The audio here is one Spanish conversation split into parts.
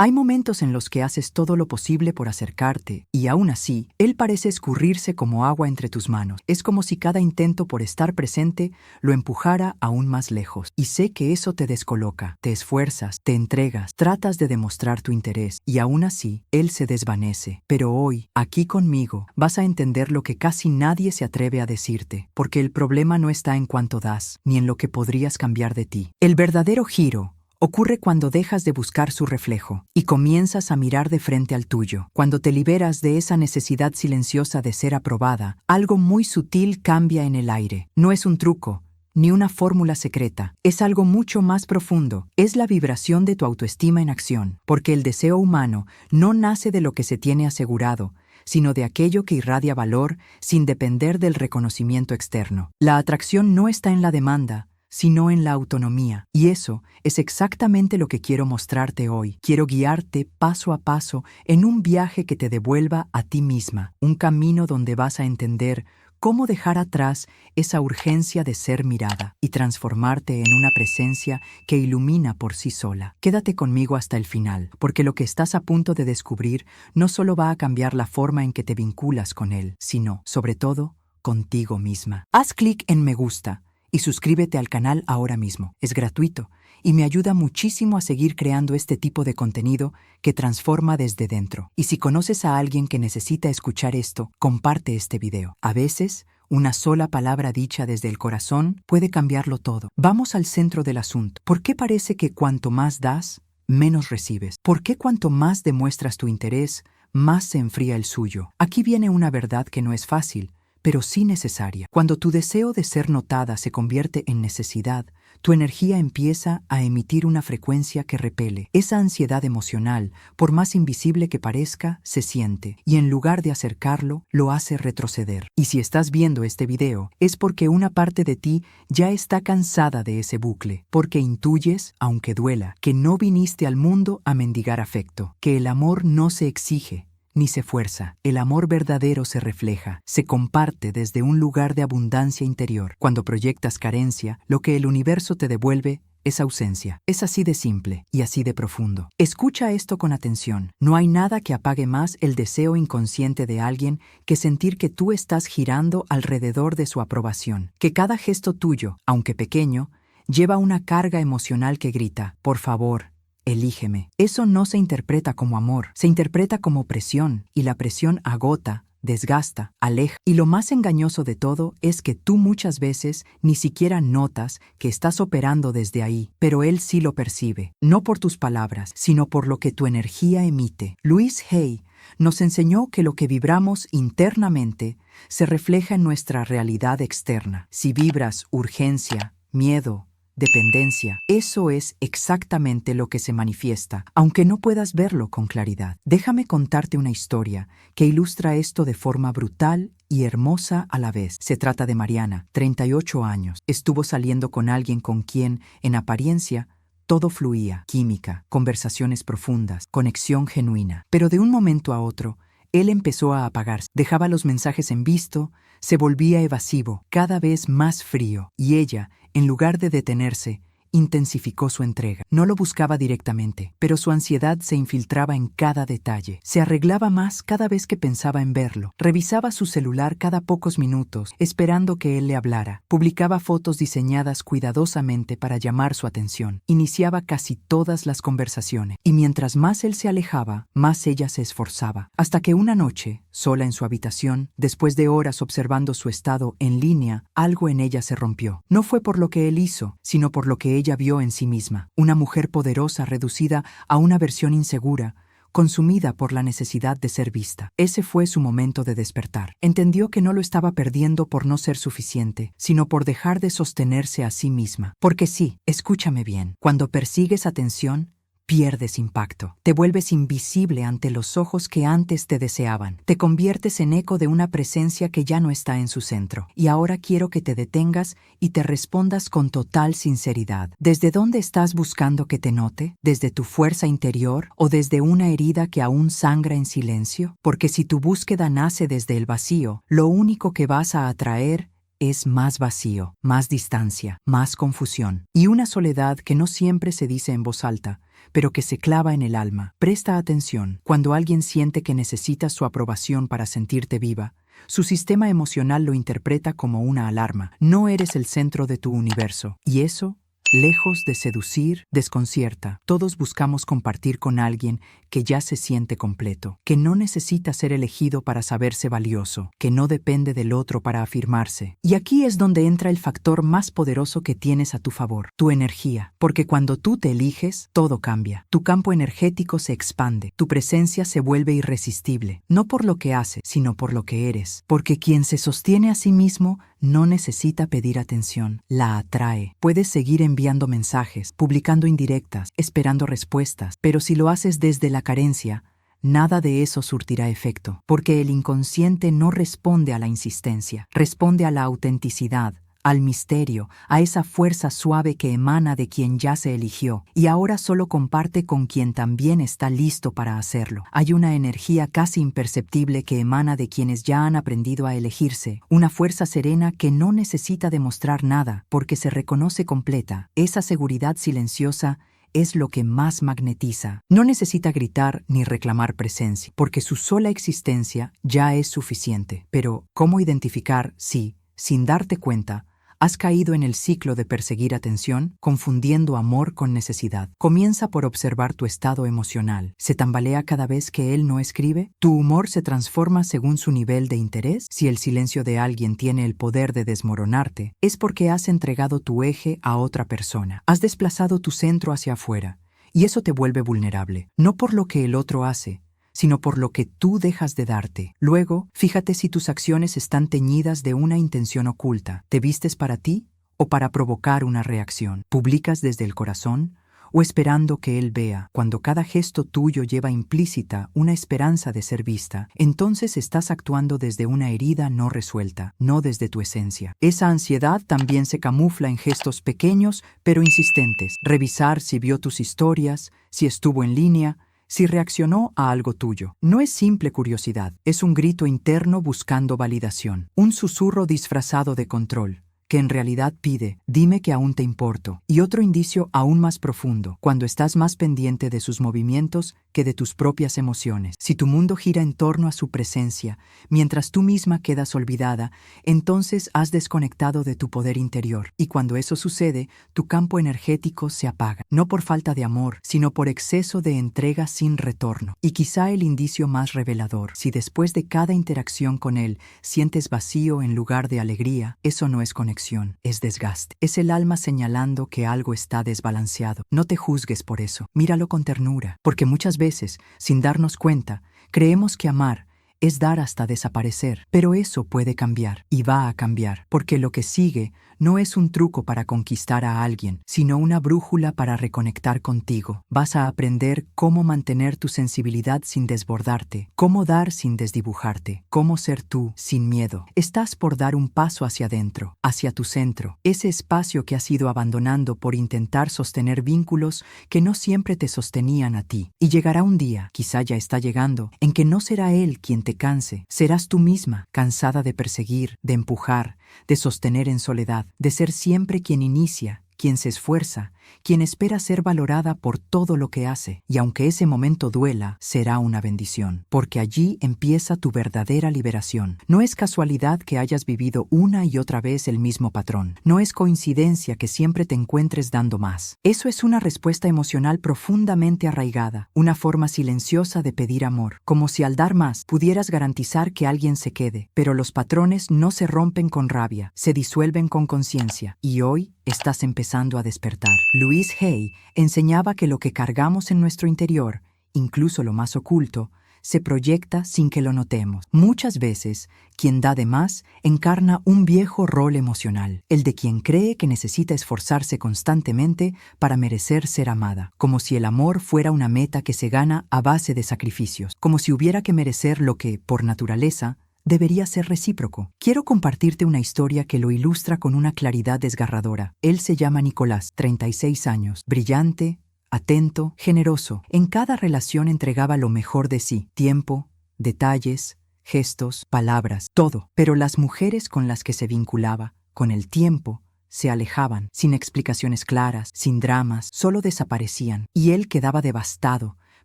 Hay momentos en los que haces todo lo posible por acercarte, y aún así, él parece escurrirse como agua entre tus manos. Es como si cada intento por estar presente lo empujara aún más lejos. Y sé que eso te descoloca, te esfuerzas, te entregas, tratas de demostrar tu interés, y aún así, él se desvanece. Pero hoy, aquí conmigo, vas a entender lo que casi nadie se atreve a decirte, porque el problema no está en cuánto das, ni en lo que podrías cambiar de ti. El verdadero giro ocurre cuando dejas de buscar su reflejo y comienzas a mirar de frente al tuyo. Cuando te liberas de esa necesidad silenciosa de ser aprobada, algo muy sutil cambia en el aire. No es un truco, ni una fórmula secreta. Es algo mucho más profundo. Es la vibración de tu autoestima en acción, porque el deseo humano no nace de lo que se tiene asegurado, sino de aquello que irradia valor sin depender del reconocimiento externo. La atracción no está en la demanda, sino en la autonomía. Y eso es exactamente lo que quiero mostrarte hoy. Quiero guiarte paso a paso en un viaje que te devuelva a ti misma, un camino donde vas a entender cómo dejar atrás esa urgencia de ser mirada y transformarte en una presencia que ilumina por sí sola. Quédate conmigo hasta el final, porque lo que estás a punto de descubrir no solo va a cambiar la forma en que te vinculas con él, sino, sobre todo, contigo misma. Haz clic en me gusta y suscríbete al canal ahora mismo. Es gratuito y me ayuda muchísimo a seguir creando este tipo de contenido que transforma desde dentro. Y si conoces a alguien que necesita escuchar esto, comparte este video. A veces, una sola palabra dicha desde el corazón puede cambiarlo todo. Vamos al centro del asunto. ¿Por qué parece que cuanto más das, menos recibes? ¿Por qué cuanto más demuestras tu interés, más se enfría el suyo? Aquí viene una verdad que no es fácil, pero sí necesaria. Cuando tu deseo de ser notada se convierte en necesidad, tu energía empieza a emitir una frecuencia que repele. Esa ansiedad emocional, por más invisible que parezca, se siente, y en lugar de acercarlo, lo hace retroceder. Y si estás viendo este video, es porque una parte de ti ya está cansada de ese bucle, porque intuyes, aunque duela, que no viniste al mundo a mendigar afecto, que el amor no se exige, ni se fuerza. El amor verdadero se refleja, se comparte desde un lugar de abundancia interior. Cuando proyectas carencia, lo que el universo te devuelve es ausencia. Es así de simple y así de profundo. Escucha esto con atención. No hay nada que apague más el deseo inconsciente de alguien que sentir que tú estás girando alrededor de su aprobación, que cada gesto tuyo, aunque pequeño, lleva una carga emocional que grita, por favor, elígeme. Eso no se interpreta como amor, se interpreta como presión, y la presión agota, desgasta, aleja. Y lo más engañoso de todo es que tú muchas veces ni siquiera notas que estás operando desde ahí, pero él sí lo percibe, no por tus palabras, sino por lo que tu energía emite. Louise Hay nos enseñó que lo que vibramos internamente se refleja en nuestra realidad externa. Si vibras urgencia, miedo, dependencia, eso es exactamente lo que se manifiesta, aunque no puedas verlo con claridad. Déjame contarte una historia que ilustra esto de forma brutal y hermosa a la vez. Se trata de Mariana, 38 años. Estuvo saliendo con alguien con quien, en apariencia, todo fluía: química, conversaciones profundas, conexión genuina. Pero de un momento a otro, él empezó a apagarse. Dejaba los mensajes en visto, se volvía evasivo, cada vez más frío, y ella, en lugar de detenerse, intensificó su entrega. No lo buscaba directamente, pero su ansiedad se infiltraba en cada detalle. Se arreglaba más cada vez que pensaba en verlo. Revisaba su celular cada pocos minutos, esperando que él le hablara. Publicaba fotos diseñadas cuidadosamente para llamar su atención. Iniciaba casi todas las conversaciones. Y mientras más él se alejaba, más ella se esforzaba. Hasta que una noche, sola en su habitación, después de horas observando su estado en línea, algo en ella se rompió. No fue por lo que él hizo, sino por lo que ella vio en sí misma. Una mujer poderosa reducida a una versión insegura, consumida por la necesidad de ser vista. Ese fue su momento de despertar. Entendió que no lo estaba perdiendo por no ser suficiente, sino por dejar de sostenerse a sí misma. Porque sí, escúchame bien, cuando persigues atención, pierdes impacto. Te vuelves invisible ante los ojos que antes te deseaban. Te conviertes en eco de una presencia que ya no está en su centro. Y ahora quiero que te detengas y te respondas con total sinceridad. ¿Desde dónde estás buscando que te note? ¿Desde tu fuerza interior o desde una herida que aún sangra en silencio? Porque si tu búsqueda nace desde el vacío, lo único que vas a atraer es más vacío, más distancia, más confusión y una soledad que no siempre se dice en voz alta, pero que se clava en el alma. Presta atención. Cuando alguien siente que necesitas su aprobación para sentirte viva, su sistema emocional lo interpreta como una alarma. No eres el centro de tu universo. Y eso, lejos de seducir, desconcierta. Todos buscamos compartir con alguien que ya se siente completo, que no necesita ser elegido para saberse valioso, que no depende del otro para afirmarse. Y aquí es donde entra el factor más poderoso que tienes a tu favor, tu energía. Porque cuando tú te eliges, todo cambia. Tu campo energético se expande, tu presencia se vuelve irresistible, no por lo que haces, sino por lo que eres. Porque quien se sostiene a sí mismo no necesita pedir atención, la atrae. Puedes seguir enviando mensajes, publicando indirectas, esperando respuestas, pero si lo haces desde la carencia, nada de eso surtirá efecto, porque el inconsciente no responde a la insistencia, responde a la autenticidad, al misterio, a esa fuerza suave que emana de quien ya se eligió, y ahora solo comparte con quien también está listo para hacerlo. Hay una energía casi imperceptible que emana de quienes ya han aprendido a elegirse, una fuerza serena que no necesita demostrar nada, porque se reconoce completa. Esa seguridad silenciosa es lo que más magnetiza. No necesita gritar ni reclamar presencia, porque su sola existencia ya es suficiente. Pero, ¿cómo identificar si, sin darte cuenta, has caído en el ciclo de perseguir atención, confundiendo amor con necesidad? Comienza por observar tu estado emocional. ¿Se tambalea cada vez que él no escribe? ¿Tu humor se transforma según su nivel de interés? Si el silencio de alguien tiene el poder de desmoronarte, es porque has entregado tu eje a otra persona. Has desplazado tu centro hacia afuera, y eso te vuelve vulnerable, no por lo que el otro hace, sino por lo que tú dejas de darte. Luego, fíjate si tus acciones están teñidas de una intención oculta. ¿Te vistes para ti o para provocar una reacción? ¿Publicas desde el corazón o esperando que él vea? Cuando cada gesto tuyo lleva implícita una esperanza de ser vista, entonces estás actuando desde una herida no resuelta, no desde tu esencia. Esa ansiedad también se camufla en gestos pequeños pero insistentes. Revisar si vio tus historias, si estuvo en línea, si reaccionó a algo tuyo. No es simple curiosidad, es un grito interno buscando validación, un susurro disfrazado de control, que en realidad pide, dime que aún te importo. Y otro indicio aún más profundo, cuando estás más pendiente de sus movimientos que de tus propias emociones. Si tu mundo gira en torno a su presencia, mientras tú misma quedas olvidada, entonces has desconectado de tu poder interior. Y cuando eso sucede, tu campo energético se apaga, no por falta de amor, sino por exceso de entrega sin retorno. Y quizá el indicio más revelador, si después de cada interacción con él sientes vacío en lugar de alegría, eso no es conexión, es desgaste. Es el alma señalando que algo está desbalanceado. No te juzgues por eso, míralo con ternura, porque muchas veces, sin darnos cuenta, creemos que amar es dar hasta desaparecer, pero eso puede cambiar, y va a cambiar, porque lo que sigue no es un truco para conquistar a alguien, sino una brújula para reconectar contigo. Vas a aprender cómo mantener tu sensibilidad sin desbordarte, cómo dar sin desdibujarte, cómo ser tú sin miedo. Estás por dar un paso hacia adentro, hacia tu centro, ese espacio que has ido abandonando por intentar sostener vínculos que no siempre te sostenían a ti. Y llegará un día, quizá ya está llegando, en que no será él quien te canse, serás tú misma, cansada de perseguir, de empujar, de sostener en soledad, de ser siempre quien inicia, quien se esfuerza, quien espera ser valorada por todo lo que hace. Y aunque ese momento duela, será una bendición, porque allí empieza tu verdadera liberación. No es casualidad que hayas vivido una y otra vez el mismo patrón. No es coincidencia que siempre te encuentres dando más. Eso es una respuesta emocional profundamente arraigada, una forma silenciosa de pedir amor, como si al dar más pudieras garantizar que alguien se quede. Pero los patrones no se rompen con rabia, se disuelven con conciencia. Y hoy estás empezando a despertar. Louise Hay enseñaba que lo que cargamos en nuestro interior, incluso lo más oculto, se proyecta sin que lo notemos. Muchas veces, quien da de más encarna un viejo rol emocional, el de quien cree que necesita esforzarse constantemente para merecer ser amada, como si el amor fuera una meta que se gana a base de sacrificios, como si hubiera que merecer lo que, por naturaleza, debería ser recíproco. Quiero compartirte una historia que lo ilustra con una claridad desgarradora. Él se llama Nicolás, 36 años, brillante, atento, generoso. En cada relación entregaba lo mejor de sí, tiempo, detalles, gestos, palabras, todo. Pero las mujeres con las que se vinculaba, con el tiempo, se alejaban, sin explicaciones claras, sin dramas, solo desaparecían, y él quedaba devastado,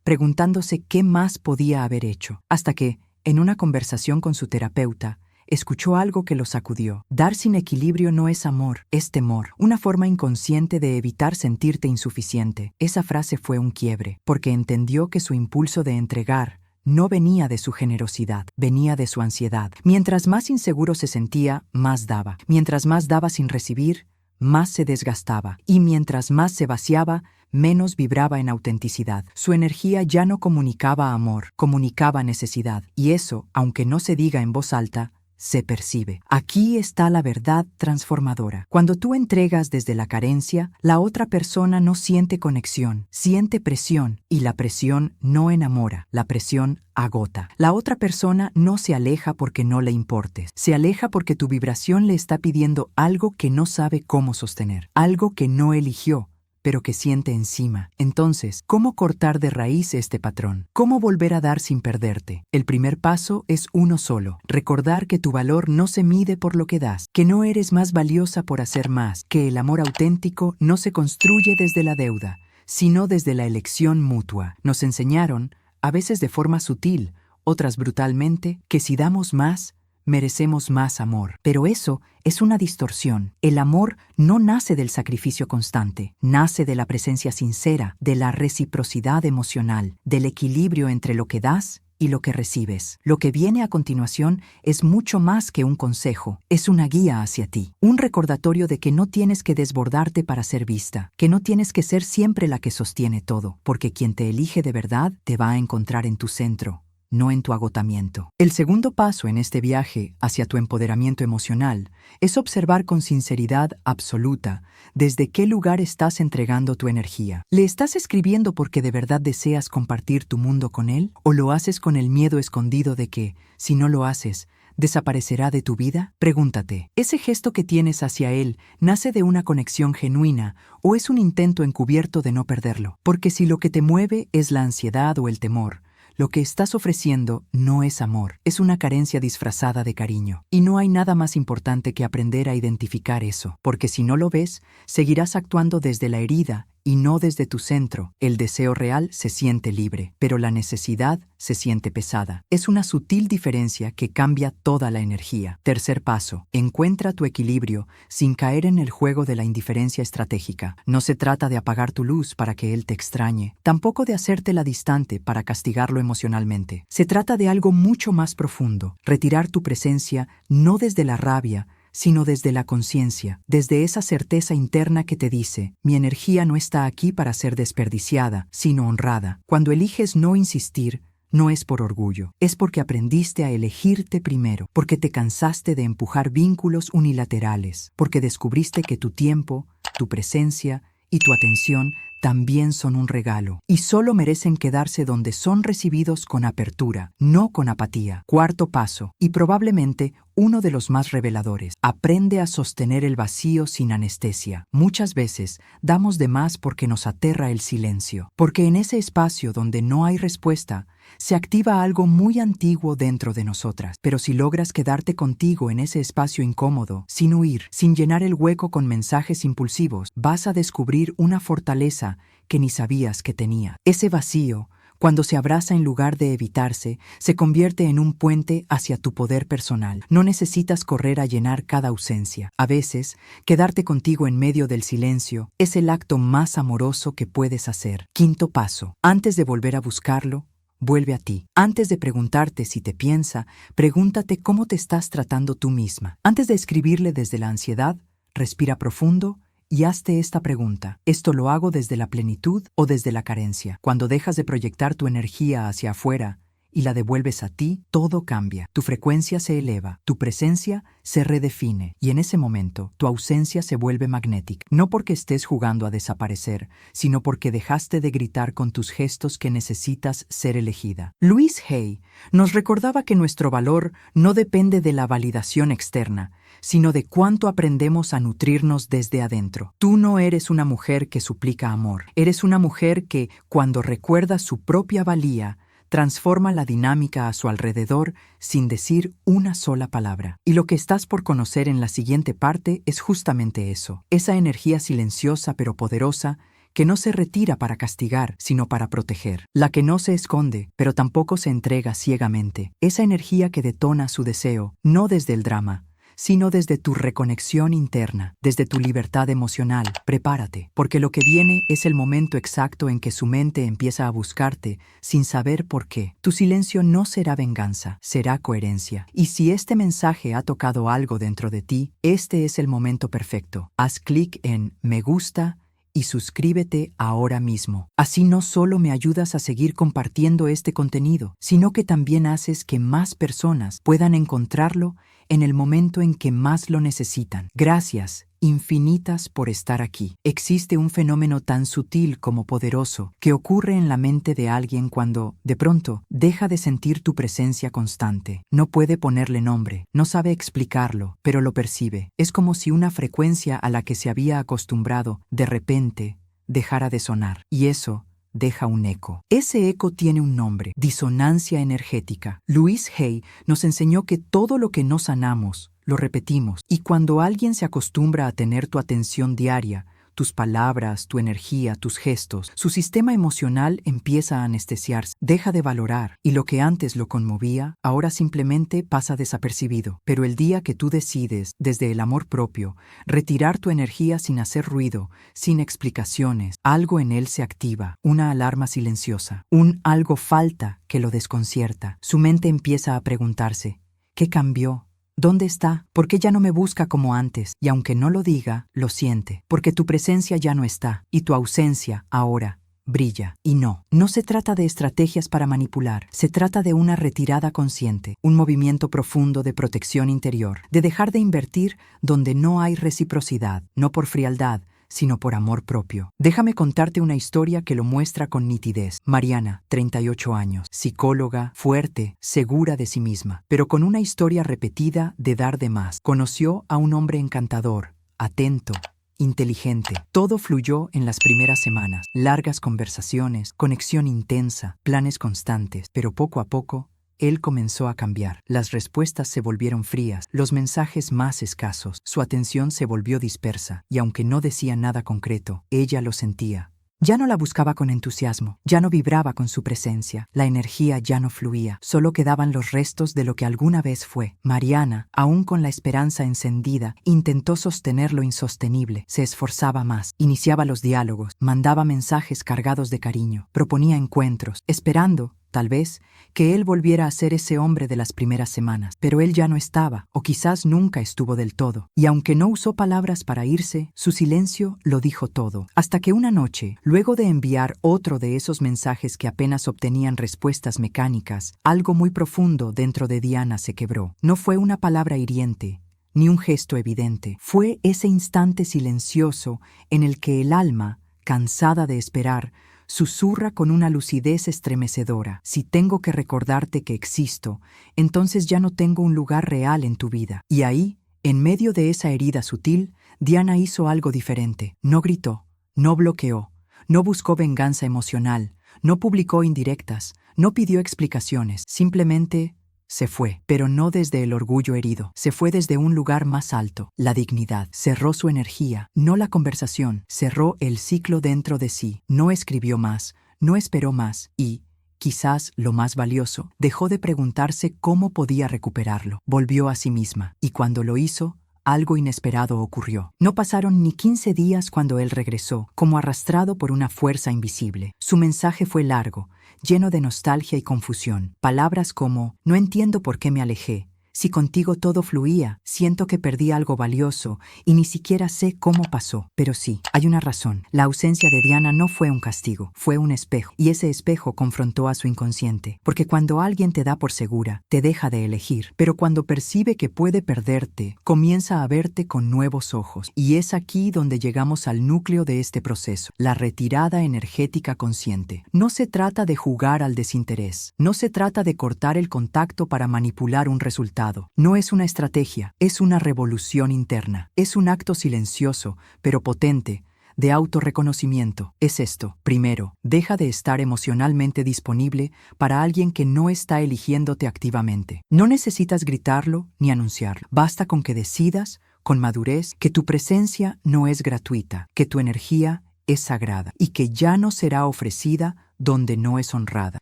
preguntándose qué más podía haber hecho, hasta que, en una conversación con su terapeuta, escuchó algo que lo sacudió. Dar sin equilibrio no es amor, es temor, una forma inconsciente de evitar sentirte insuficiente. Esa frase fue un quiebre, porque entendió que su impulso de entregar no venía de su generosidad, venía de su ansiedad. Mientras más inseguro se sentía, más daba. Mientras más daba sin recibir, más se desgastaba. Y mientras más se vaciaba, menos vibraba en autenticidad. Su energía ya no comunicaba amor, comunicaba necesidad. Y eso, aunque no se diga en voz alta, se percibe. Aquí está la verdad transformadora. Cuando tú entregas desde la carencia, la otra persona no siente conexión, siente presión, y la presión no enamora, la presión agota. La otra persona no se aleja porque no le importes, se aleja porque tu vibración le está pidiendo algo que no sabe cómo sostener, algo que no eligió, pero que siente encima. Entonces, ¿cómo cortar de raíz este patrón? ¿Cómo volver a dar sin perderte? El primer paso es uno solo: recordar que tu valor no se mide por lo que das, que no eres más valiosa por hacer más, que el amor auténtico no se construye desde la deuda, sino desde la elección mutua. Nos enseñaron, a veces de forma sutil, otras brutalmente, que si damos más, merecemos más amor. Pero eso es una distorsión. El amor no nace del sacrificio constante, nace de la presencia sincera, de la reciprocidad emocional, del equilibrio entre lo que das y lo que recibes. Lo que viene a continuación es mucho más que un consejo, es una guía hacia ti, un recordatorio de que no tienes que desbordarte para ser vista, que no tienes que ser siempre la que sostiene todo, porque quien te elige de verdad te va a encontrar en tu centro, no en tu agotamiento. El segundo paso en este viaje hacia tu empoderamiento emocional es observar con sinceridad absoluta desde qué lugar estás entregando tu energía. ¿Le estás escribiendo porque de verdad deseas compartir tu mundo con él? ¿O lo haces con el miedo escondido de que, si no lo haces, desaparecerá de tu vida? Pregúntate, ¿ese gesto que tienes hacia él nace de una conexión genuina o es un intento encubierto de no perderlo? Porque si lo que te mueve es la ansiedad o el temor, lo que estás ofreciendo no es amor, es una carencia disfrazada de cariño. Y no hay nada más importante que aprender a identificar eso, porque si no lo ves, seguirás actuando desde la herida y no desde tu centro. El deseo real se siente libre, pero la necesidad se siente pesada. Es una sutil diferencia que cambia toda la energía. Tercer paso: encuentra tu equilibrio sin caer en el juego de la indiferencia estratégica. No se trata de apagar tu luz para que él te extrañe, tampoco de hacértela distante para castigarlo emocionalmente. Se trata de algo mucho más profundo: retirar tu presencia no desde la rabia, sino desde la conciencia, desde esa certeza interna que te dice: mi energía no está aquí para ser desperdiciada, sino honrada. Cuando eliges no insistir, no es por orgullo, es porque aprendiste a elegirte primero, porque te cansaste de empujar vínculos unilaterales, porque descubriste que tu tiempo, tu presencia y tu atención también son un regalo, y solo merecen quedarse donde son recibidos con apertura, no con apatía. Cuarto paso, y probablemente uno de los más reveladores: aprende a sostener el vacío sin anestesia. Muchas veces damos de más porque nos aterra el silencio, porque en ese espacio donde no hay respuesta, se activa algo muy antiguo dentro de nosotras. Pero si logras quedarte contigo en ese espacio incómodo, sin huir, sin llenar el hueco con mensajes impulsivos, vas a descubrir una fortaleza que ni sabías que tenía. Ese vacío, cuando se abraza en lugar de evitarse, se convierte en un puente hacia tu poder personal. No necesitas correr a llenar cada ausencia. A veces, quedarte contigo en medio del silencio es el acto más amoroso que puedes hacer. Quinto paso: antes de volver a buscarlo, vuelve a ti. Antes de preguntarte si te piensa, pregúntate cómo te estás tratando tú misma. Antes de escribirle desde la ansiedad, respira profundo y hazte esta pregunta: ¿esto lo hago desde la plenitud o desde la carencia? Cuando dejas de proyectar tu energía hacia afuera y la devuelves a ti, todo cambia. Tu frecuencia se eleva, tu presencia se redefine, y en ese momento tu ausencia se vuelve magnética. No porque estés jugando a desaparecer, sino porque dejaste de gritar con tus gestos que necesitas ser elegida. Louise Hay nos recordaba que nuestro valor no depende de la validación externa, sino de cuánto aprendemos a nutrirnos desde adentro. Tú no eres una mujer que suplica amor, eres una mujer que, cuando recuerda su propia valía, transforma la dinámica a su alrededor sin decir una sola palabra. Y lo que estás por conocer en la siguiente parte es justamente eso, esa energía silenciosa pero poderosa que no se retira para castigar, sino para proteger. La que no se esconde, pero tampoco se entrega ciegamente. Esa energía que detona su deseo, no desde el drama, sino desde tu reconexión interna, desde tu libertad emocional. Prepárate, porque lo que viene es el momento exacto en que su mente empieza a buscarte sin saber por qué. Tu silencio no será venganza, será coherencia. Y si este mensaje ha tocado algo dentro de ti, este es el momento perfecto. Haz clic en Me gusta y suscríbete ahora mismo. Así no solo me ayudas a seguir compartiendo este contenido, sino que también haces que más personas puedan encontrarlo en el momento en que más lo necesitan. Gracias infinitas por estar aquí. Existe un fenómeno tan sutil como poderoso que ocurre en la mente de alguien cuando, de pronto, deja de sentir tu presencia constante. No puede ponerle nombre, no sabe explicarlo, pero lo percibe. Es como si una frecuencia a la que se había acostumbrado, de repente, dejara de sonar. Y eso deja un eco. Ese eco tiene un nombre: disonancia energética. Louise Hay nos enseñó que todo lo que no sanamos, lo repetimos. Y cuando alguien se acostumbra a tener tu atención diaria, tus palabras, tu energía, tus gestos, su sistema emocional empieza a anestesiarse, deja de valorar, y lo que antes lo conmovía, ahora simplemente pasa desapercibido. Pero el día que tú decides, desde el amor propio, retirar tu energía sin hacer ruido, sin explicaciones, algo en él se activa, una alarma silenciosa, un algo falta que lo desconcierta. Su mente empieza a preguntarse: ¿qué cambió? ¿Dónde está? ¿Por qué ya no me busca como antes? Y aunque no lo diga, lo siente, porque tu presencia ya no está, y tu ausencia, ahora, brilla. Y no se trata de estrategias para manipular, se trata de una retirada consciente, un movimiento profundo de protección interior, de dejar de invertir donde no hay reciprocidad, no por frialdad, sino por amor propio. Déjame contarte una historia que lo muestra con nitidez. Mariana, 38 años, psicóloga, fuerte, segura de sí misma, pero con una historia repetida de dar de más. Conoció a un hombre encantador, atento, inteligente. Todo fluyó en las primeras semanas. Largas conversaciones, conexión intensa, planes constantes, pero poco a poco él comenzó a cambiar. Las respuestas se volvieron frías, los mensajes más escasos, su atención se volvió dispersa, y aunque no decía nada concreto, ella lo sentía. Ya no la buscaba con entusiasmo, ya no vibraba con su presencia, la energía ya no fluía, solo quedaban los restos de lo que alguna vez fue. Mariana, aún con la esperanza encendida, intentó sostener lo insostenible, se esforzaba más, iniciaba los diálogos, mandaba mensajes cargados de cariño, proponía encuentros, esperando, tal vez, que él volviera a ser ese hombre de las primeras semanas. Pero él ya no estaba, o quizás nunca estuvo del todo. Y aunque no usó palabras para irse, su silencio lo dijo todo. Hasta que una noche, luego de enviar otro de esos mensajes que apenas obtenían respuestas mecánicas, algo muy profundo dentro de Diana se quebró. No fue una palabra hiriente, ni un gesto evidente. Fue ese instante silencioso en el que el alma, cansada de esperar, susurra con una lucidez estremecedora: si tengo que recordarte que existo, entonces ya no tengo un lugar real en tu vida. Y ahí, en medio de esa herida sutil, Diana hizo algo diferente. No gritó, no bloqueó, no buscó venganza emocional, no publicó indirectas, no pidió explicaciones, simplemente se fue, pero no desde el orgullo herido. Se fue desde un lugar más alto, la dignidad. Cerró su energía, no la conversación. Cerró el ciclo dentro de sí. No escribió más, no esperó más y, quizás lo más valioso, dejó de preguntarse cómo podía recuperarlo. Volvió a sí misma, y cuando lo hizo, algo inesperado ocurrió. No pasaron ni 15 días cuando él regresó, como arrastrado por una fuerza invisible. Su mensaje fue largo, lleno de nostalgia y confusión. Palabras como: no entiendo por qué me alejé. Si contigo todo fluía, siento que perdí algo valioso y ni siquiera sé cómo pasó. Pero sí, hay una razón. La ausencia de Diana no fue un castigo, fue un espejo. Y ese espejo confrontó a su inconsciente. Porque cuando alguien te da por segura, te deja de elegir. Pero cuando percibe que puede perderte, comienza a verte con nuevos ojos. Y es aquí donde llegamos al núcleo de este proceso: la retirada energética consciente. No se trata de jugar al desinterés. No se trata de cortar el contacto para manipular un resultado. No es una estrategia, es una revolución interna. Es un acto silencioso, pero potente, de autorreconocimiento. Es esto. Primero, deja de estar emocionalmente disponible para alguien que no está eligiéndote activamente. No necesitas gritarlo ni anunciarlo. Basta con que decidas, con madurez, que tu presencia no es gratuita, que tu energía es sagrada y que ya no será ofrecida donde no es honrada.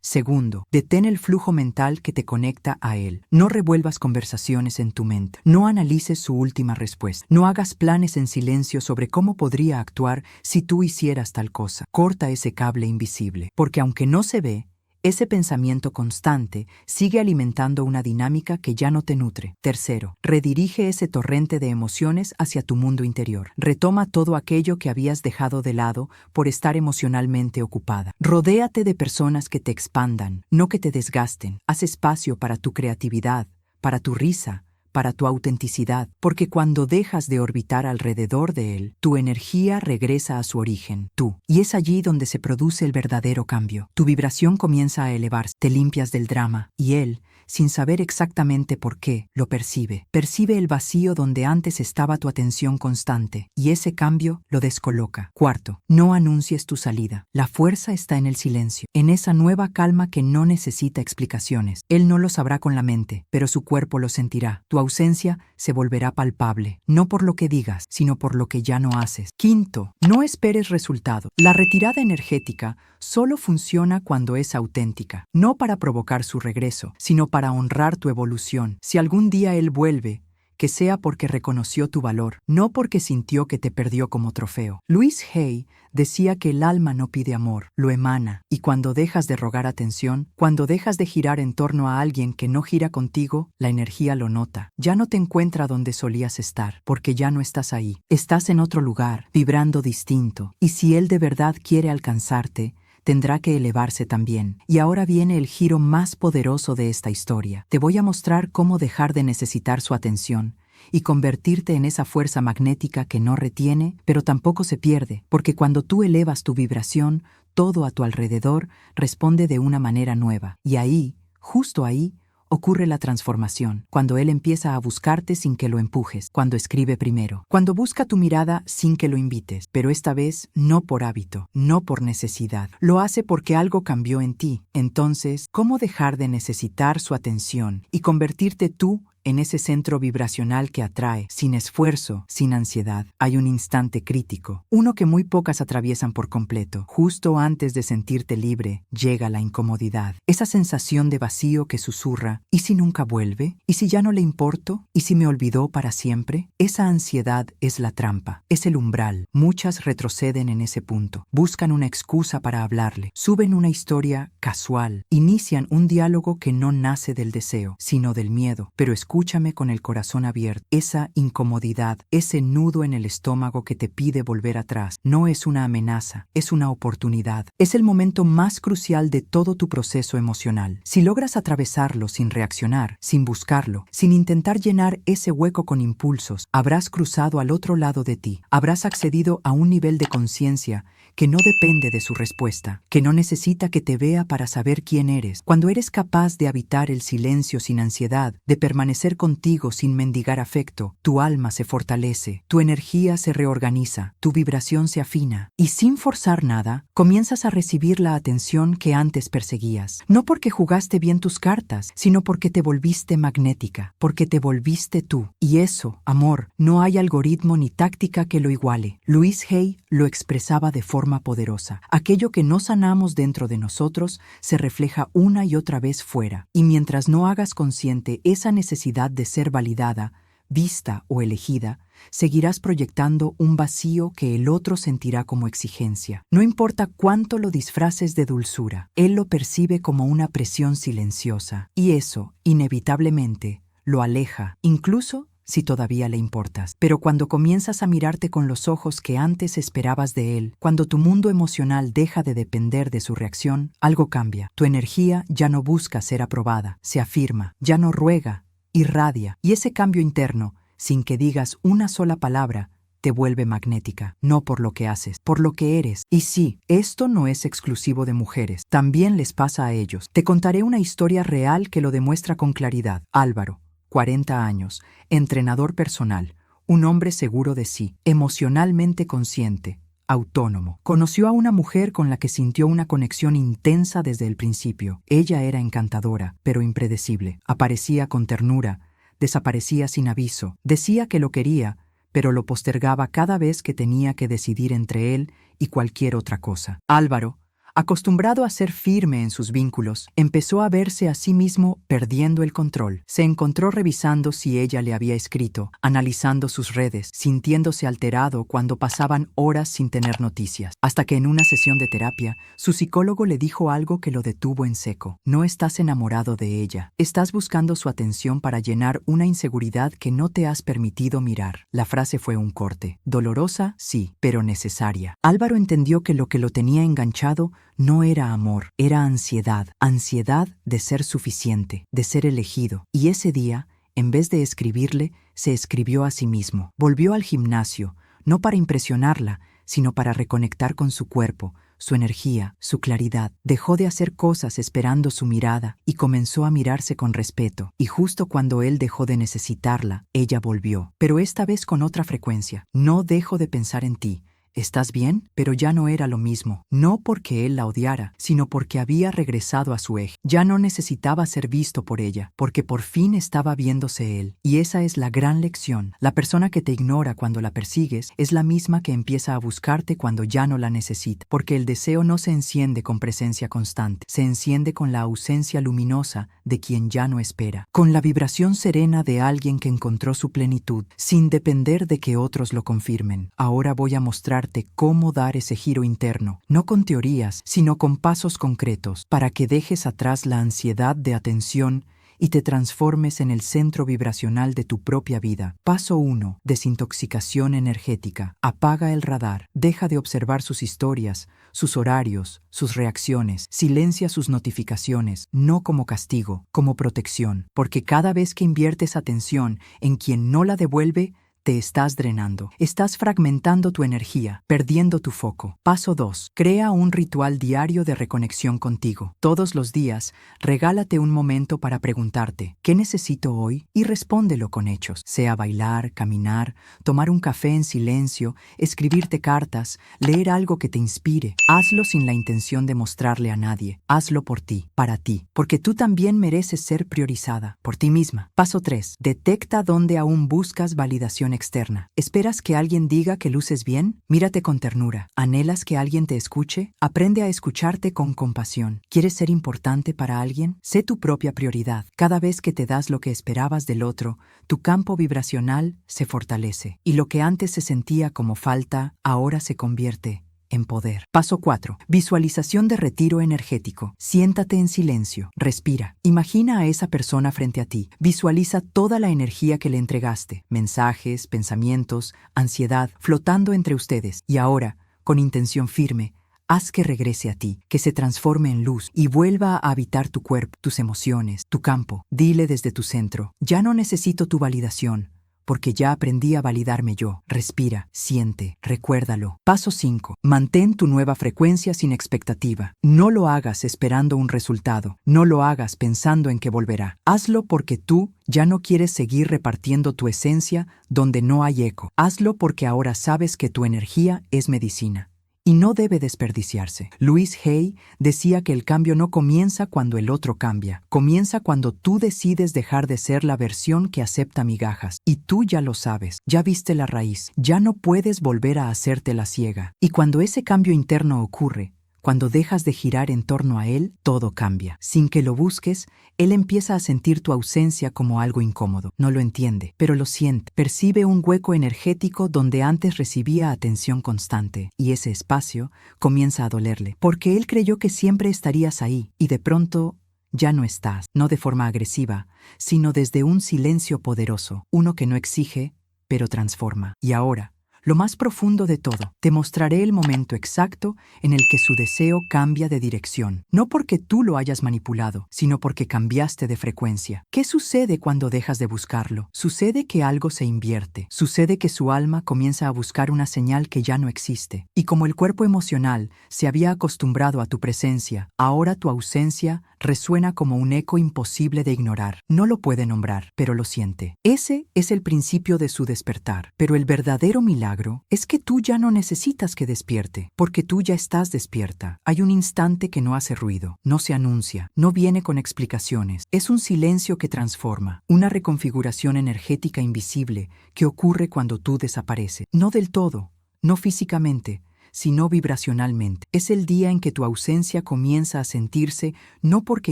Segundo, detén el flujo mental que te conecta a él. No revuelvas conversaciones en tu mente. No analices su última respuesta. No hagas planes en silencio sobre cómo podría actuar si tú hicieras tal cosa. Corta ese cable invisible, porque aunque no se ve, ese pensamiento constante sigue alimentando una dinámica que ya no te nutre. Tercero, redirige ese torrente de emociones hacia tu mundo interior. Retoma todo aquello que habías dejado de lado por estar emocionalmente ocupada. Rodéate de personas que te expandan, no que te desgasten. Haz espacio para tu creatividad, para tu risa, para tu autenticidad, porque cuando dejas de orbitar alrededor de él, tu energía regresa a su origen, tú. Y es allí donde se produce el verdadero cambio. Tu vibración comienza a elevarse, te limpias del drama, y él, sin saber exactamente por qué, lo percibe. Percibe el vacío donde antes estaba tu atención constante, y ese cambio lo descoloca. Cuarto, no anuncies tu salida. La fuerza está en el silencio, en esa nueva calma que no necesita explicaciones. Él no lo sabrá con la mente, pero su cuerpo lo sentirá. Tu ausencia se volverá palpable, no por lo que digas, sino por lo que ya no haces. Quinto, no esperes resultado. La retirada energética solo funciona cuando es auténtica, no para provocar su regreso, sino para honrar tu evolución. Si algún día él vuelve, que sea porque reconoció tu valor, no porque sintió que te perdió como trofeo. Louise Hay decía que el alma no pide amor, lo emana, y cuando dejas de rogar atención, cuando dejas de girar en torno a alguien que no gira contigo, la energía lo nota. Ya no te encuentra donde solías estar, porque ya no estás ahí. Estás en otro lugar, vibrando distinto, y si él de verdad quiere alcanzarte, tendrá que elevarse también. Y ahora viene el giro más poderoso de esta historia. Te voy a mostrar cómo dejar de necesitar su atención y convertirte en esa fuerza magnética que no retiene, pero tampoco se pierde, porque cuando tú elevas tu vibración, todo a tu alrededor responde de una manera nueva. Y ahí, justo ahí, ocurre la transformación, cuando él empieza a buscarte sin que lo empujes, cuando escribe primero, cuando busca tu mirada sin que lo invites, pero esta vez no por hábito, no por necesidad. Lo hace porque algo cambió en ti. Entonces, ¿cómo dejar de necesitar su atención y convertirte tú en ese centro vibracional que atrae, sin esfuerzo, sin ansiedad? Hay un instante crítico, uno que muy pocas atraviesan por completo. Justo antes de sentirte libre, llega la incomodidad. Esa sensación de vacío que susurra, ¿y si nunca vuelve? ¿Y si ya no le importo? ¿Y si me olvidó para siempre? Esa ansiedad es la trampa, es el umbral. Muchas retroceden en ese punto, buscan una excusa para hablarle, suben una historia casual, inician un diálogo que no nace del deseo, sino del miedo, pero escúchame con el corazón abierto. Esa incomodidad, ese nudo en el estómago que te pide volver atrás, no es una amenaza, es una oportunidad. Es el momento más crucial de todo tu proceso emocional. Si logras atravesarlo sin reaccionar, sin buscarlo, sin intentar llenar ese hueco con impulsos, habrás cruzado al otro lado de ti. Habrás accedido a un nivel de conciencia que no depende de su respuesta, que no necesita que te vea para saber quién eres. Cuando eres capaz de habitar el silencio sin ansiedad, de permanecer contigo sin mendigar afecto, tu alma se fortalece, tu energía se reorganiza, tu vibración se afina, y sin forzar nada, comienzas a recibir la atención que antes perseguías. No porque jugaste bien tus cartas, sino porque te volviste magnética, porque te volviste tú. Y eso, amor, no hay algoritmo ni táctica que lo iguale. Louise Hay lo expresaba de forma poderosa. Aquello que no sanamos dentro de nosotros se refleja una y otra vez fuera. Y mientras no hagas consciente esa necesidad de ser validada, vista o elegida, seguirás proyectando un vacío que el otro sentirá como exigencia. No importa cuánto lo disfraces de dulzura, él lo percibe como una presión silenciosa. Y eso, inevitablemente, lo aleja, incluso si todavía le importas. Pero cuando comienzas a mirarte con los ojos que antes esperabas de él, cuando tu mundo emocional deja de depender de su reacción, algo cambia. Tu energía ya no busca ser aprobada, se afirma, ya no ruega, irradia. Y ese cambio interno, sin que digas una sola palabra, te vuelve magnética, no por lo que haces, por lo que eres. Y sí, esto no es exclusivo de mujeres, también les pasa a ellos. Te contaré una historia real que lo demuestra con claridad. Álvaro, 40 años, entrenador personal, un hombre seguro de sí, emocionalmente consciente, autónomo. Conoció a una mujer con la que sintió una conexión intensa desde el principio. Ella era encantadora, pero impredecible. Aparecía con ternura, desaparecía sin aviso. Decía que lo quería, pero lo postergaba cada vez que tenía que decidir entre él y cualquier otra cosa. Álvaro, acostumbrado a ser firme en sus vínculos, empezó a verse a sí mismo perdiendo el control. Se encontró revisando si ella le había escrito, analizando sus redes, sintiéndose alterado cuando pasaban horas sin tener noticias. Hasta que en una sesión de terapia, su psicólogo le dijo algo que lo detuvo en seco. No estás enamorado de ella. Estás buscando su atención para llenar una inseguridad que no te has permitido mirar. La frase fue un corte. Dolorosa, sí, pero necesaria. Álvaro entendió que lo tenía enganchado no era amor, era ansiedad de ser suficiente, de ser elegido. Y ese día, en vez de escribirle, se escribió a sí mismo. Volvió al gimnasio, no para impresionarla, sino para reconectar con su cuerpo, su energía, su claridad. Dejó de hacer cosas esperando su mirada y comenzó a mirarse con respeto. Y justo cuando él dejó de necesitarla, ella volvió. Pero esta vez con otra frecuencia. No dejo de pensar en ti. ¿Estás bien? Pero ya no era lo mismo, no porque él la odiara, sino porque había regresado a su eje. Ya no necesitaba ser visto por ella, porque por fin estaba viéndose él. Y esa es la gran lección. La persona que te ignora cuando la persigues es la misma que empieza a buscarte cuando ya no la necesita, porque el deseo no se enciende con presencia constante, se enciende con la ausencia luminosa de quien ya no espera, con la vibración serena de alguien que encontró su plenitud, sin depender de que otros lo confirmen. Ahora voy a mostrar cómo dar ese giro interno, no con teorías, sino con pasos concretos, para que dejes atrás la ansiedad de atención y te transformes en el centro vibracional de tu propia vida. Paso 1. Desintoxicación energética. Apaga el radar. Deja de observar sus historias, sus horarios, sus reacciones. Silencia sus notificaciones, no como castigo, como protección, porque cada vez que inviertes atención en quien no la devuelve, te estás drenando, estás fragmentando tu energía, perdiendo tu foco. Paso 2. Crea un ritual diario de reconexión contigo. Todos los días, regálate un momento para preguntarte, ¿qué necesito hoy? Y respóndelo con hechos. Sea bailar, caminar, tomar un café en silencio, escribirte cartas, leer algo que te inspire. Hazlo sin la intención de mostrarle a nadie. Hazlo por ti, para ti, porque tú también mereces ser priorizada, por ti misma. Paso 3. Detecta dónde aún buscas validación externa. ¿Esperas que alguien diga que luces bien? Mírate con ternura. ¿Anhelas que alguien te escuche? Aprende a escucharte con compasión. ¿Quieres ser importante para alguien? Sé tu propia prioridad. Cada vez que te das lo que esperabas del otro, tu campo vibracional se fortalece. Y lo que antes se sentía como falta, ahora se convierte en poder. Paso 4. Visualización de retiro energético. Siéntate en silencio. Respira. Imagina a esa persona frente a ti. Visualiza toda la energía que le entregaste. Mensajes, pensamientos, ansiedad, flotando entre ustedes. Y ahora, con intención firme, haz que regrese a ti, que se transforme en luz y vuelva a habitar tu cuerpo, tus emociones, tu campo. Dile desde tu centro, ya no necesito tu validación, porque ya aprendí a validarme yo. Respira, siente, recuérdalo. Paso 5. Mantén tu nueva frecuencia sin expectativa. No lo hagas esperando un resultado. No lo hagas pensando en que volverá. Hazlo porque tú ya no quieres seguir repartiendo tu esencia donde no hay eco. Hazlo porque ahora sabes que tu energía es medicina y no debe desperdiciarse. Louise Hay decía que el cambio no comienza cuando el otro cambia, comienza cuando tú decides dejar de ser la versión que acepta migajas. Y tú ya lo sabes, ya viste la raíz, ya no puedes volver a hacerte la ciega. Y cuando ese cambio interno ocurre, cuando dejas de girar en torno a él, todo cambia. Sin que lo busques, él empieza a sentir tu ausencia como algo incómodo. No lo entiende, pero lo siente. Percibe un hueco energético donde antes recibía atención constante, y ese espacio comienza a dolerle, porque él creyó que siempre estarías ahí, y de pronto ya no estás, no de forma agresiva, sino desde un silencio poderoso, uno que no exige, pero transforma. Y ahora, lo más profundo de todo, te mostraré el momento exacto en el que su deseo cambia de dirección. No porque tú lo hayas manipulado, sino porque cambiaste de frecuencia. ¿Qué sucede cuando dejas de buscarlo? Sucede que algo se invierte. Sucede que su alma comienza a buscar una señal que ya no existe. Y como el cuerpo emocional se había acostumbrado a tu presencia, ahora tu ausencia resuena como un eco imposible de ignorar. No lo puede nombrar, pero lo siente. Ese es el principio de su despertar. Pero el verdadero milagro milagro es que tú ya no necesitas que despierte, porque tú ya estás despierta. Hay un instante que no hace ruido, no se anuncia, no viene con explicaciones. Es un silencio que transforma, una reconfiguración energética invisible que ocurre cuando tú desapareces. No del todo, no físicamente, sino vibracionalmente. Es el día en que tu ausencia comienza a sentirse no porque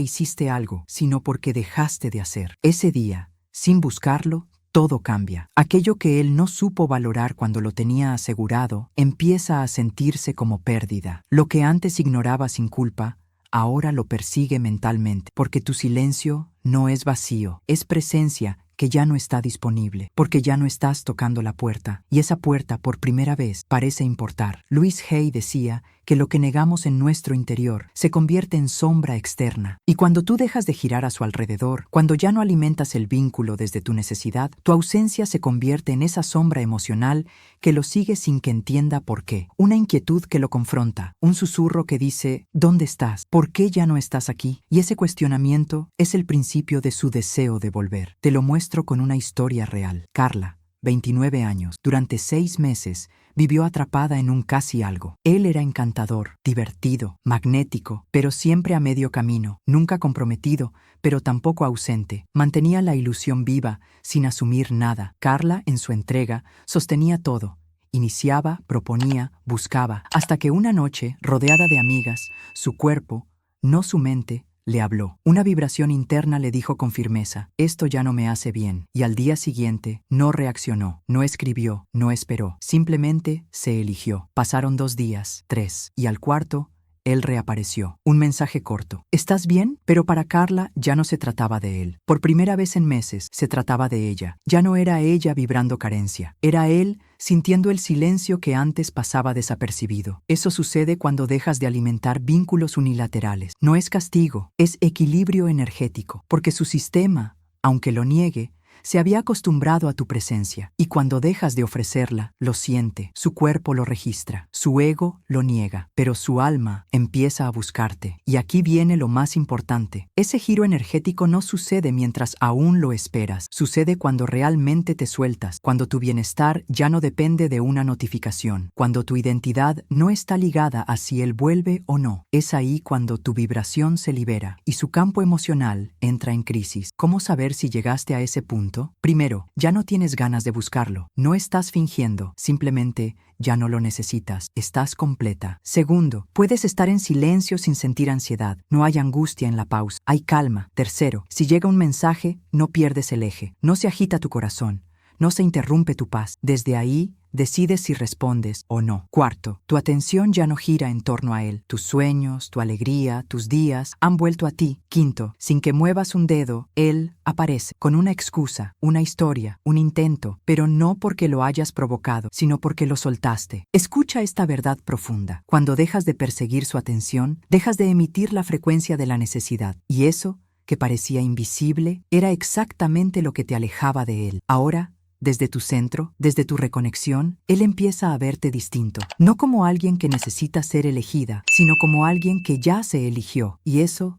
hiciste algo, sino porque dejaste de hacer. Ese día, sin buscarlo, todo cambia. Aquello que él no supo valorar cuando lo tenía asegurado, empieza a sentirse como pérdida. Lo que antes ignoraba sin culpa, ahora lo persigue mentalmente, porque tu silencio no es vacío, es presencia que ya no está disponible, porque ya no estás tocando la puerta, y esa puerta por primera vez parece importar. Louise Hay decía que lo que negamos en nuestro interior se convierte en sombra externa, y cuando tú dejas de girar a su alrededor, cuando ya no alimentas el vínculo desde tu necesidad, tu ausencia se convierte en esa sombra emocional que lo sigue sin que entienda por qué, una inquietud que lo confronta, un susurro que dice, ¿dónde estás? ¿Por qué ya no estás aquí? Y ese cuestionamiento es el principio de su deseo de volver. Te lo muestro con una historia real. Carla, 29 años, durante 6 meses, vivió atrapada en un casi algo. Él era encantador, divertido, magnético, pero siempre a medio camino, nunca comprometido, pero tampoco ausente. Mantenía la ilusión viva, sin asumir nada. Carla, en su entrega, sostenía todo. Iniciaba, proponía, buscaba, hasta que una noche, rodeada de amigas, su cuerpo, no su mente, le habló. Una vibración interna le dijo con firmeza, esto ya no me hace bien, y al día siguiente no reaccionó, no escribió, no esperó, simplemente se eligió. Pasaron 2 días, 3, y al cuarto, él reapareció. Un mensaje corto. ¿Estás bien? Pero para Carla ya no se trataba de él. Por primera vez en meses se trataba de ella. Ya no era ella vibrando carencia. Era él sintiendo el silencio que antes pasaba desapercibido. Eso sucede cuando dejas de alimentar vínculos unilaterales. No es castigo, es equilibrio energético. Porque su sistema, aunque lo niegue, se había acostumbrado a tu presencia, y cuando dejas de ofrecerla, lo siente, su cuerpo lo registra, su ego lo niega, pero su alma empieza a buscarte. Y aquí viene lo más importante. Ese giro energético no sucede mientras aún lo esperas, sucede cuando realmente te sueltas, cuando tu bienestar ya no depende de una notificación, cuando tu identidad no está ligada a si él vuelve o no. Es ahí cuando tu vibración se libera, y su campo emocional entra en crisis. ¿Cómo saber si llegaste a ese punto? Primero, ya no tienes ganas de buscarlo. No estás fingiendo, simplemente ya no lo necesitas. Estás completa. Segundo, puedes estar en silencio sin sentir ansiedad. No hay angustia en la pausa. Hay calma. Tercero, si llega un mensaje, no pierdes el eje. No se agita tu corazón. No se interrumpe tu paz. Desde ahí, decides si respondes o no. Cuarto, tu atención ya no gira en torno a él. Tus sueños, tu alegría, tus días han vuelto a ti. Quinto, sin que muevas un dedo, él aparece con una excusa, una historia, un intento, pero no porque lo hayas provocado, sino porque lo soltaste. Escucha esta verdad profunda. Cuando dejas de perseguir su atención, dejas de emitir la frecuencia de la necesidad. Y eso, que parecía invisible, era exactamente lo que te alejaba de él. Ahora, desde tu centro, desde tu reconexión, él empieza a verte distinto. No como alguien que necesita ser elegida, sino como alguien que ya se eligió. Y eso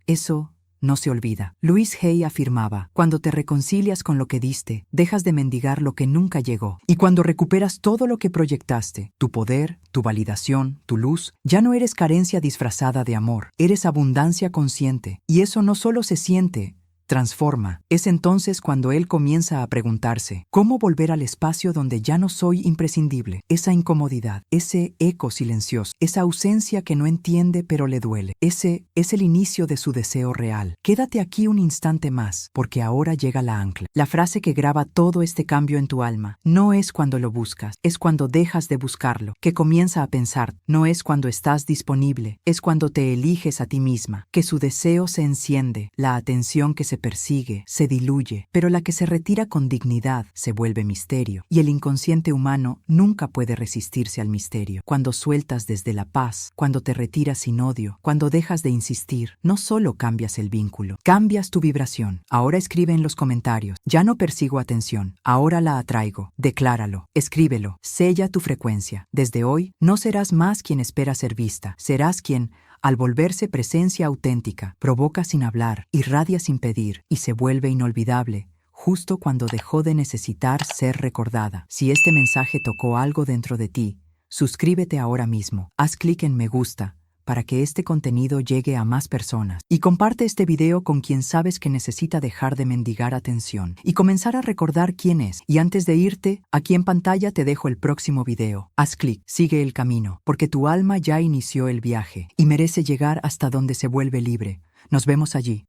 no se olvida. Louise Hay afirmaba, cuando te reconcilias con lo que diste, dejas de mendigar lo que nunca llegó. Y cuando recuperas todo lo que proyectaste, tu poder, tu validación, tu luz, ya no eres carencia disfrazada de amor, eres abundancia consciente. Y eso no solo se siente, transforma. Es entonces cuando él comienza a preguntarse, ¿cómo volver al espacio donde ya no soy imprescindible? Esa incomodidad, ese eco silencioso, esa ausencia que no entiende pero le duele. Ese es el inicio de su deseo real. Quédate aquí un instante más, porque ahora llega la ancla. La frase que graba todo este cambio en tu alma. No es cuando lo buscas, es cuando dejas de buscarlo, que comienza a pensar. No es cuando estás disponible, es cuando te eliges a ti misma, que su deseo se enciende, la atención que se persigue, se diluye, pero la que se retira con dignidad se vuelve misterio, y el inconsciente humano nunca puede resistirse al misterio. Cuando sueltas desde la paz, cuando te retiras sin odio, cuando dejas de insistir, no solo cambias el vínculo, cambias tu vibración. Ahora escribe en los comentarios, ya no persigo atención, ahora la atraigo. Decláralo, escríbelo, sella tu frecuencia. Desde hoy, no serás más quien espera ser vista, serás quien, al volverse presencia auténtica, provoca sin hablar, irradia sin pedir y se vuelve inolvidable, justo cuando dejó de necesitar ser recordada. Si este mensaje tocó algo dentro de ti, suscríbete ahora mismo. Haz clic en me gusta para que este contenido llegue a más personas. Y comparte este video con quien sabes que necesita dejar de mendigar atención y comenzar a recordar quién es. Y antes de irte, aquí en pantalla te dejo el próximo video. Haz clic, sigue el camino, porque tu alma ya inició el viaje y merece llegar hasta donde se vuelve libre. Nos vemos allí.